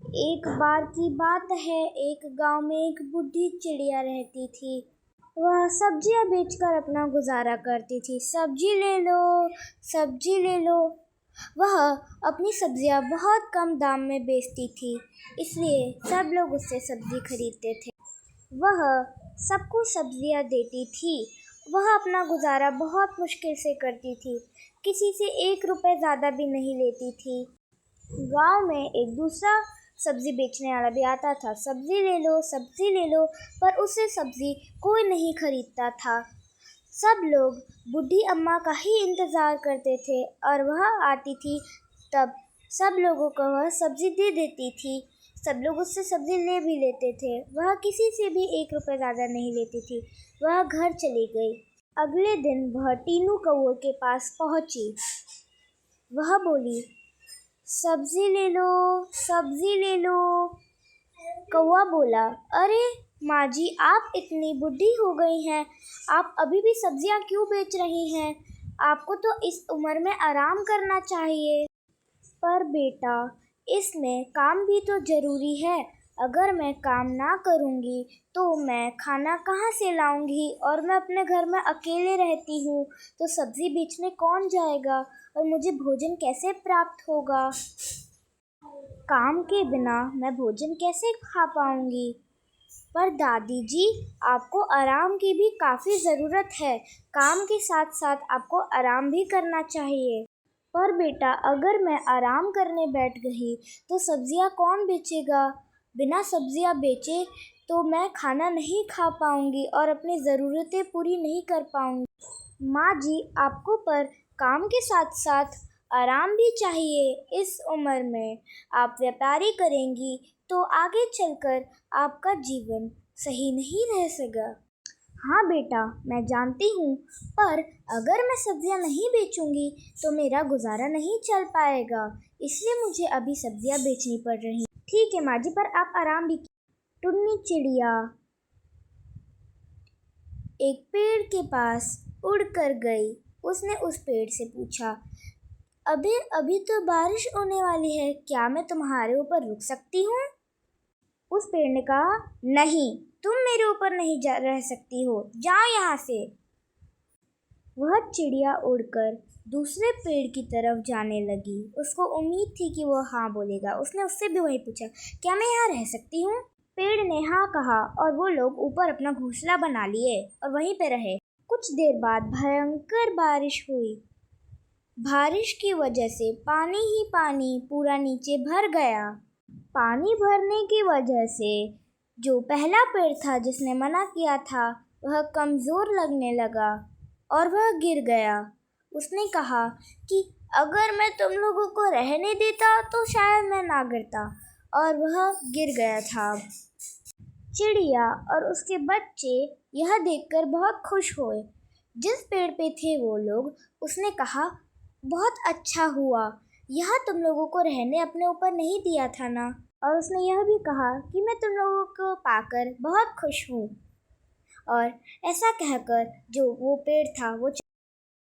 एक बार की बात है, एक गांव में एक बूढ़ी चिड़िया रहती थी। वह सब्जियां बेचकर अपना गुजारा करती थी। सब्जी ले लो, सब्जी ले लो। वह अपनी सब्जियां बहुत कम दाम में बेचती थी, इसलिए सब लोग उससे सब्जी खरीदते थे। वह सबको सब्जियां देती थी। वह अपना गुजारा बहुत मुश्किल से करती थी, किसी से 1 रुपए ज़्यादा भी नहीं लेती थी। गांव में एक दूसरा सब्जी बेचने वाला भी आता था। सब्जी ले लो, सब्जी ले लो, पर उससे सब्जी कोई नहीं खरीदता था। सब लोग बूढ़ी अम्मा का ही इंतज़ार करते थे और वह आती थी तब सब लोगों को वह सब्जी दे देती थी। सब लोग उससे सब्जी ले भी लेते थे। वह किसी से भी 1 रुपए ज़्यादा नहीं लेती थी। वह घर चली गई। अगले दिन वह टीनू कौवे के पास पहुंची। वह बोली, सब्जी ले लो, सब्जी ले लो। कौवा बोला, अरे माँ जी, आप इतनी बूढ़ी हो गई हैं, आप अभी भी सब्जियाँ क्यों बेच रही हैं? आपको तो इस उम्र में आराम करना चाहिए। पर बेटा, इसमें काम भी तो ज़रूरी है। अगर मैं काम ना करूँगी तो मैं खाना कहाँ से लाऊँगी? और मैं अपने घर में अकेले रहती हूँ, तो सब्ज़ी बेचने कौन जाएगा और मुझे भोजन कैसे प्राप्त होगा? काम के बिना मैं भोजन कैसे खा पाऊँगी? पर दादी जी, आपको आराम की भी काफ़ी ज़रूरत है। काम के साथ साथ आपको आराम भी करना चाहिए। पर बेटा, अगर मैं आराम करने बैठ गई तो सब्जियां कौन बेचेगा? बिना सब्जियां बेचे तो मैं खाना नहीं खा पाऊंगी और अपनी ज़रूरतें पूरी नहीं कर पाऊंगी। माँ जी, आपको पर काम के साथ साथ आराम भी चाहिए। इस उम्र में आप व्यापारी करेंगी तो आगे चलकर आपका जीवन सही नहीं रह सकेगा। हाँ बेटा, मैं जानती हूँ, पर अगर मैं सब्जियाँ नहीं बेचूंगी तो मेरा गुजारा नहीं चल पाएगा, इसलिए मुझे अभी सब्जियाँ बेचनी पड़ रही। ठीक है माँ जी, पर आप आराम भी। टुन्नी चिड़िया एक पेड़ के पास उड़ कर गई। उसने उस पेड़ से पूछा, अभी अभी तो बारिश होने वाली है, क्या मैं तुम्हारे ऊपर रुक सकती हूँ? उस पेड़ ने कहा, नहीं, तुम मेरे ऊपर नहीं रह सकती हो, जाओ यहाँ से। वह चिड़िया उड़कर दूसरे पेड़ की तरफ जाने लगी। उसको उम्मीद थी कि वह हाँ बोलेगा। उसने उससे भी वही पूछा, क्या मैं यहाँ रह सकती हूँ? पेड़ ने हाँ कहा और वो लोग ऊपर अपना घोंसला बना लिए और वहीं पे रहे। कुछ देर बाद भयंकर बारिश हुई। बारिश की वजह से पानी ही पानी पूरा नीचे भर गया। पानी भरने की वजह से जो पहला पेड़ था जिसने मना किया था, वह कमज़ोर लगने लगा और वह गिर गया। उसने कहा कि अगर मैं तुम लोगों को रहने देता तो शायद मैं ना गिरता, और वह गिर गया था। चिड़िया और उसके बच्चे यह देखकर बहुत खुश हुए। जिस पेड़ पे थे वो लोग, उसने कहा, बहुत अच्छा हुआ, यह तुम लोगों को रहने अपने ऊपर नहीं दिया था ना। और उसने यह भी कहा कि मैं तुम लोगों को पाकर बहुत खुश हूँ। और ऐसा कहकर जो वो पेड़ था वो